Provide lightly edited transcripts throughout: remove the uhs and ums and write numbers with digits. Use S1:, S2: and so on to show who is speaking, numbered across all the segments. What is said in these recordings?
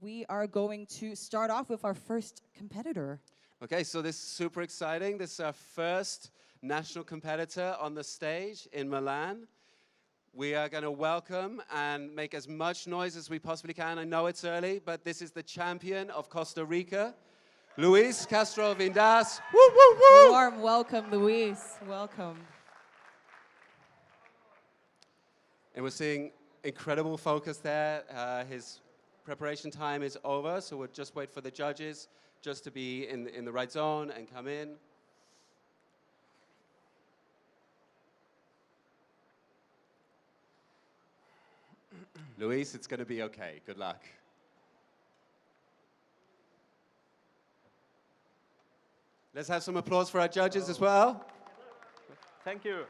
S1: we are going to start off with our first competitor.
S2: Okay, so this is super exciting. This is our first national competitor on the stage in Milan. We are going to welcome and make as much noise as we possibly can. I know it's early, but this is the champion of Costa Rica, Luis Castro Vindas. Woo, woo, woo!
S1: Warm welcome, Luis. Welcome.
S2: And we're seeing incredible focus there. His preparation time is over, so we'll just wait for the judges just to be in the right zone and come in. Luis, it's going to be okay. Good luck. Let's have some applause for our judges as well.
S3: Thank you.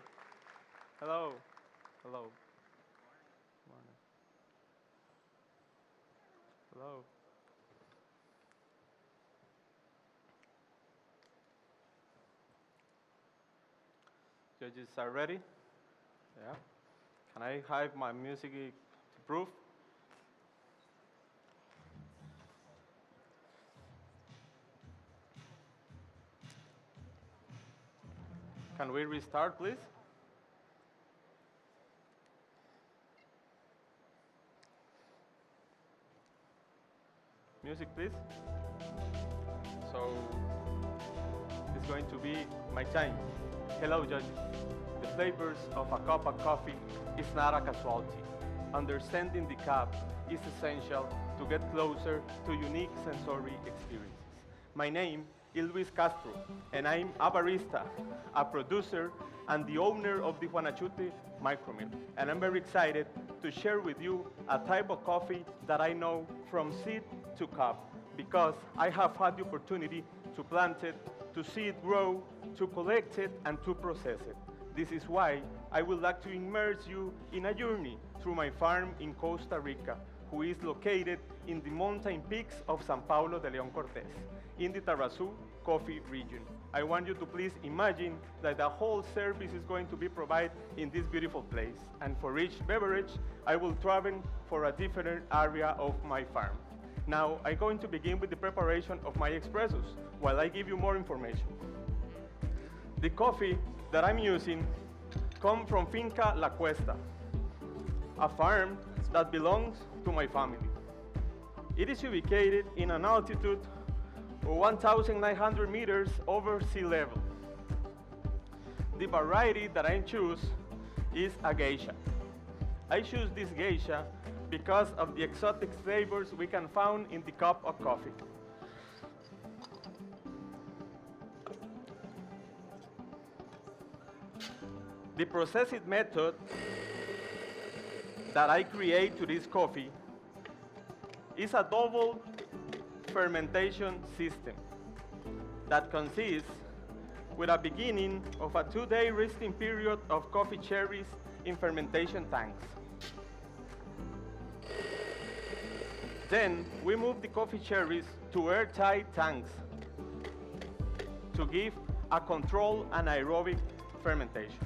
S3: Hello. Hello. Morning. Hello. Judges are ready? Yeah. Can I have my music to prove? Can we restart, please? Music, please. So, it's going to be my time. Hello, judges. The flavors of a cup of coffee is not a casualty. Understanding the cup is essential to get closer to unique sensory experiences. My name is Luis Castro, and I'm a barista, a producer, and the owner of the Juanachute micromill. And I'm very excited to share with you a type of coffee that I know from seed to cup, because I have had the opportunity to plant it, to see it grow, to collect it, and to process it. This is why I would like to immerse you in a journey through my farm in Costa Rica, who is located in the mountain peaks of San Paulo de León Cortés, in the Tarrazú coffee region. I want you to please imagine that the whole service is going to be provided in this beautiful place. And for each beverage, I will travel for a different area of my farm. Now, I'm going to begin with the preparation of my espressos, while I give you more information. The coffee that I'm using comes from Finca La Cuesta, a farm that belongs to my family. It is ubicated in an altitude of 1,900 meters over sea level. The variety that I choose is a geisha. I choose this geisha because of the exotic flavors we can find in the cup of coffee. The processing method that I create to this coffee is a double fermentation system that consists with a beginning of a 2-day resting period of coffee cherries in fermentation tanks. Then we move the coffee cherries to airtight tanks to give a controlled anaerobic fermentation.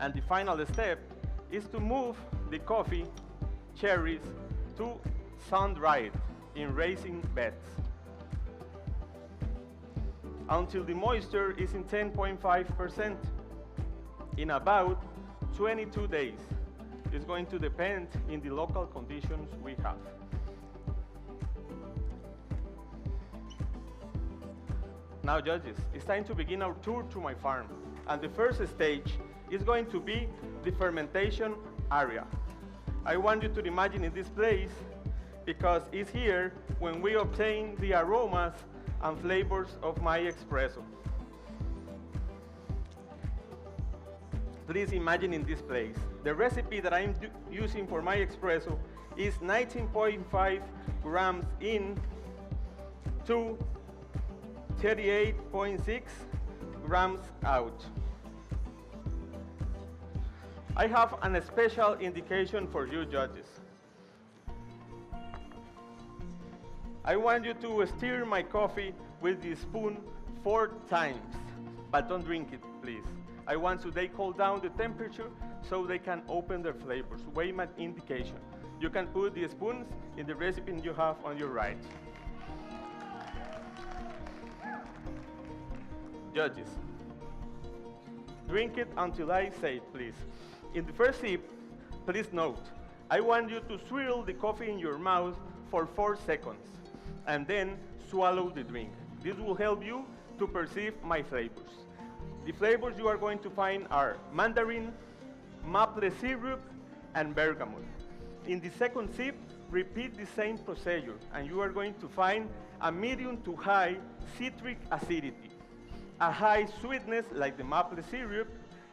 S3: And the final step is to move the coffee cherries to sun-dried in raising beds until the moisture is in 10.5% in about 22 days. It's going to depend in the local conditions we have. Now, judges, it's time to begin our tour to my farm. And the first stage is going to be the fermentation area. I want you to imagine in this place, because it's here when we obtain the aromas and flavors of my espresso. Please imagine in this place. The recipe that I'm using for my espresso is 19.5 grams in to 38.6 grams out. I have a special indication for you judges. I want you to stir my coffee with the spoon 4 times, but don't drink it, please. I want so they cool down the temperature so they can open their flavors. Wait my indication. You can put the spoons in the recipe you have on your right. Judges, drink it until I say it, please. In the first sip, please note, I want you to swirl the coffee in your mouth for 4 seconds, and then swallow the drink. This will help you to perceive my flavors. The flavors you are going to find are mandarin, maple syrup, and bergamot. In the second sip, repeat the same procedure, and you are going to find a medium to high citric acidity, a high sweetness like the maple syrup,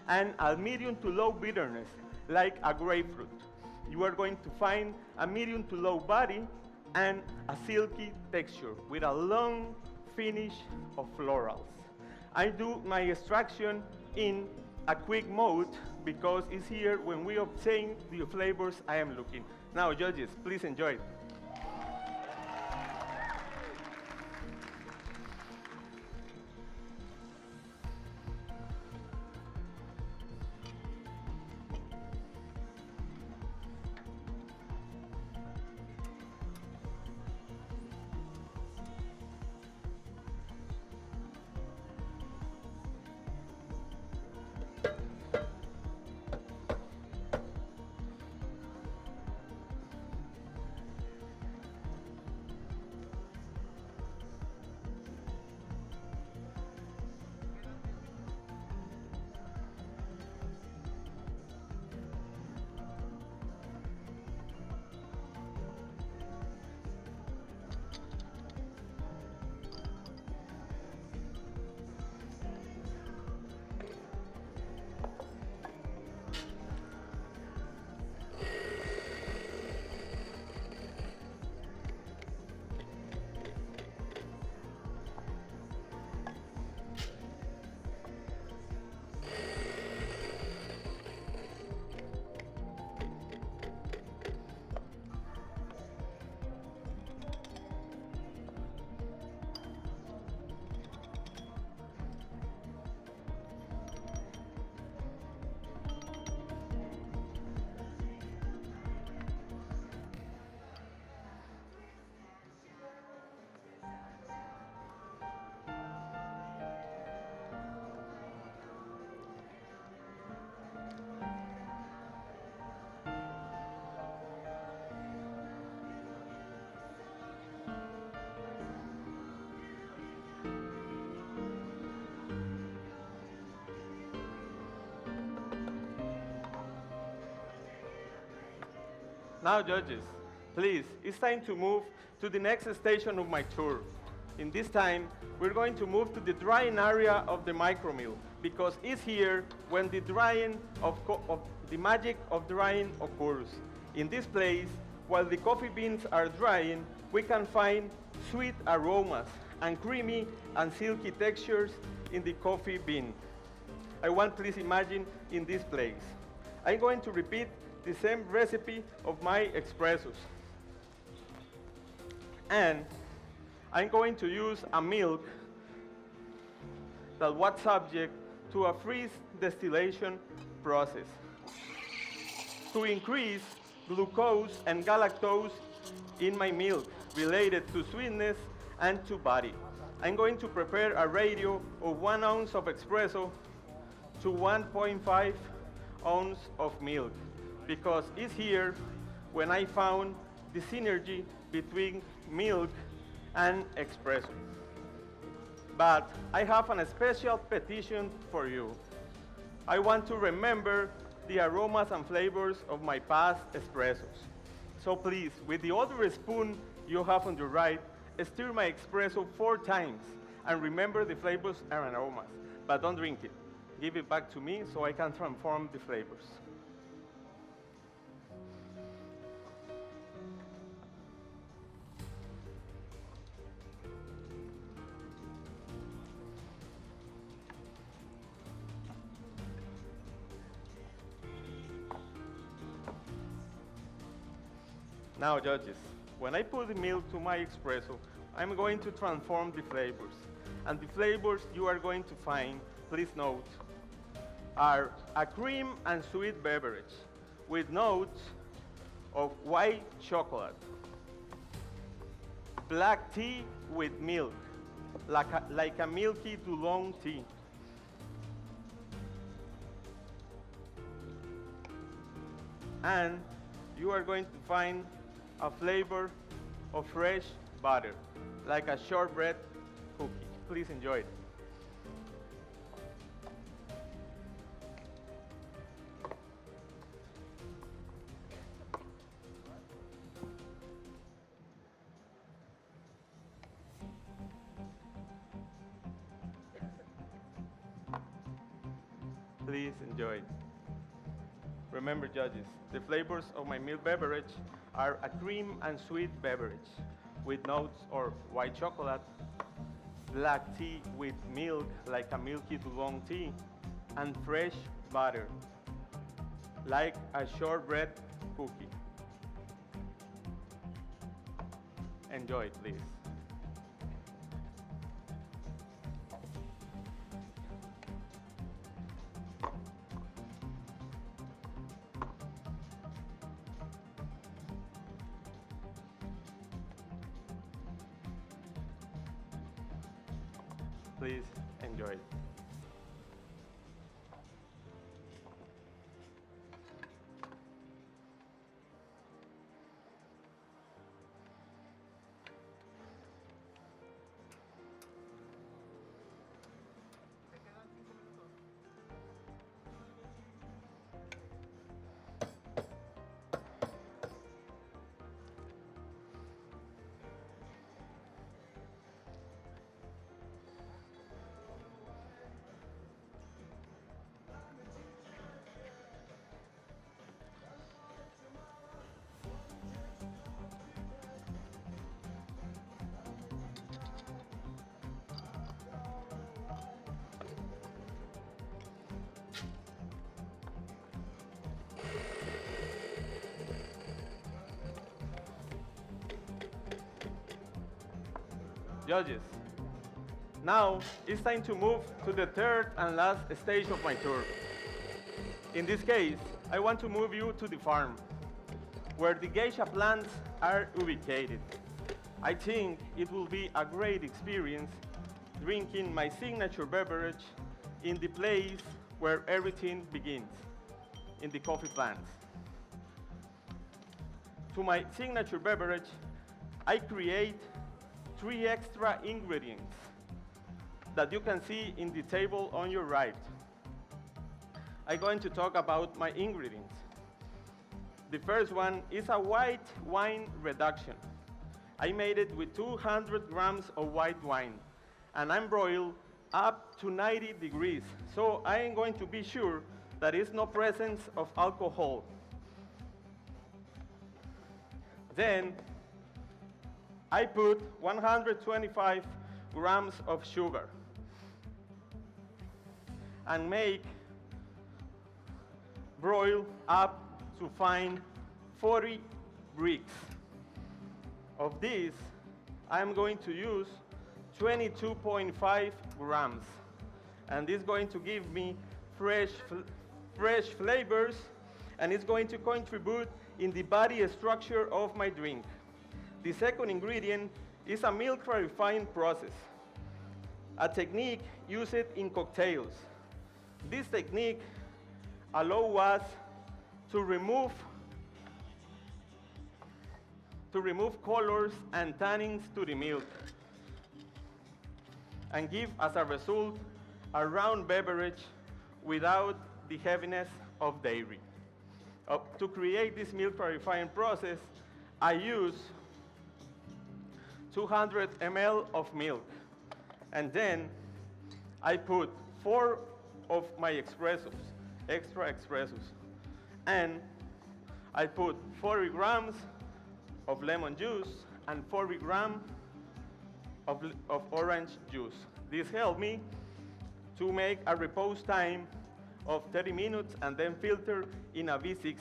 S3: and a medium to low bitterness like a grapefruit. You are going to find a medium to low body and a silky texture with a long finish of florals. I do my extraction in a quick mode because it's here when we obtain the flavors I am looking. Now, judges, please enjoy. Now, judges, please, it's time to move to the next station of my tour. In this time, we're going to move to the drying area of the micromill because it's here when the drying of the magic of drying occurs. In this place, while the coffee beans are drying, we can find sweet aromas and creamy and silky textures in the coffee bean. I want please imagine in this place. I'm going to repeat the same recipe of my espressos. And I'm going to use a milk that was subject to a freeze distillation process to increase glucose and galactose in my milk related to sweetness and to body. I'm going to prepare a ratio of 1 ounce of espresso to 1.5 ounce of milk because it's here when I found the synergy between milk and espresso. But I have a special petition for you. I want to remember the aromas and flavors of my past espressos. So please, with the other spoon you have on your right, stir my espresso 4 times and remember the flavors and aromas, but don't drink it. Give it back to me so I can transform the flavors. Now, judges, when I put the milk to my espresso, I'm going to transform the flavors. And the flavors you are going to find, please note, are a cream and sweet beverage with notes of white chocolate, black tea with milk, like a milky oolong tea, and you are going to find a flavor of fresh butter, like a shortbread cookie. Please enjoy it. Please enjoy it. Remember, judges, the flavors of my milk beverage are a cream and sweet beverage with notes of white chocolate, black tea with milk like a milky oolong tea, and fresh butter like a shortbread cookie. Enjoy it, please. Please enjoy it. Judges, now it's time to move to the third and last stage of my tour. In this case, I want to move you to the farm, where the geisha plants are ubicated. I think it will be a great experience drinking my signature beverage in the place where everything begins, in the coffee plants. To my signature beverage, I create 3 extra ingredients that you can see in the table on your right. I'm going to talk about my ingredients. The first one is a white wine reduction. I made it with 200 grams of white wine, and I'm broiled up to 90 degrees, so I am going to be sure that there is no presence of alcohol. Then I put 125 grams of sugar and make broil up to find 40 bricks. Of these, I'm going to use 22.5 grams, and this is going to give me fresh flavors, and it's going to contribute in the body structure of my drink. The second ingredient is a milk clarifying process, a technique used in cocktails. This technique allows us to remove colors and tannins to the milk and give, as a result, a round beverage without the heaviness of dairy. To create this milk clarifying process, I use 200 ml of milk, and then I put 4 of my extra espressos, and I put 40 grams of lemon juice and 40 grams of orange juice. This helped me to make a repose time of 30 minutes and then filter in a V60.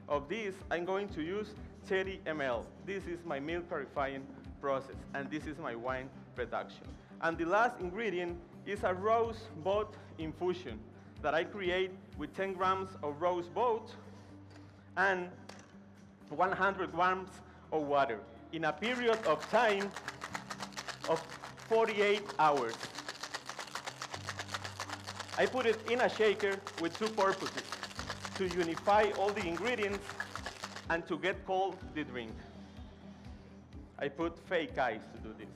S3: Of this, I'm going to use 30 ml. This is my milk clarifying process, and this is my wine reduction. And the last ingredient is a rose bud infusion that I create with 10 grams of rose bud and 100 grams of water in a period of time of 48 hours. I put it in a shaker with two purposes: to unify all the ingredients and to get cold the drink. I put fake ice to do this.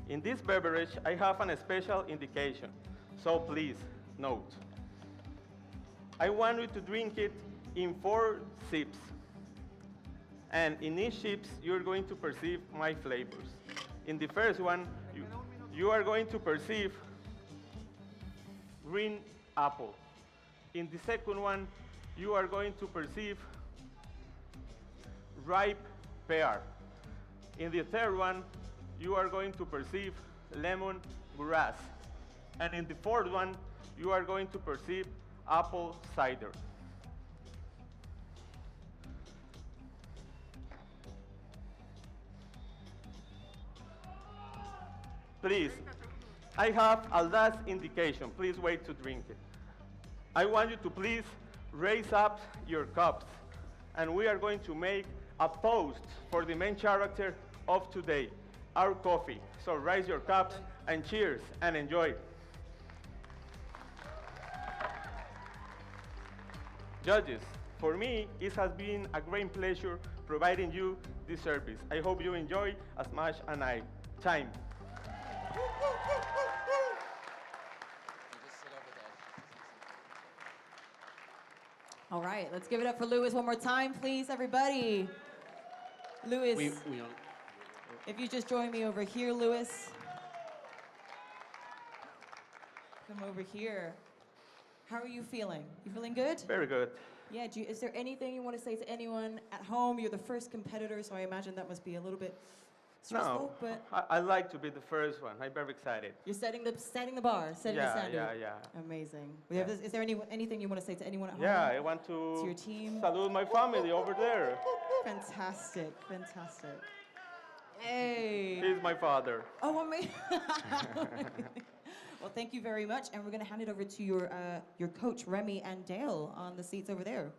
S3: In this beverage, I have a special indication, so please note. I want you to drink it in 4 sips. And in each sips, you're going to perceive my flavors. In the first one, you are going to perceive green apple. In the second one, you are going to perceive ripe pear. In the third one, you are going to perceive lemon grass. And in the fourth one, you are going to perceive apple cider. Please, I have a last indication. Please wait to drink it. I want you to please raise up your cups, and we are going to make a toast for the main character of today, our coffee. So raise your cups and cheers and enjoy. Judges, for me, it has been a great pleasure providing you this service. I hope you enjoy as much as I. Time.
S1: All right, let's give it up for Luis one more time, please, everybody. Luis, if you just join me over here, Luis. Come over here. How are you feeling? You feeling good?
S3: Very good.
S1: Yeah, is there anything you want to say to anyone at home? You're the first competitor, so I imagine that must be a little bit stressful,
S3: No,
S1: but
S3: I like to be the first one. I'm very excited.
S1: you're setting the bar, setting the standard.
S3: Yeah.
S1: Amazing.
S3: Yeah.
S1: Is there anything you want to say to anyone at home?
S3: Yeah, I want to
S1: your team?
S3: salute my family over there.
S1: Fantastic, fantastic. Hey.
S3: He's my father.
S1: Oh, amazing. Well, thank you very much, and we're going to hand it over to your coach, Remy and Dale, on the seats over there.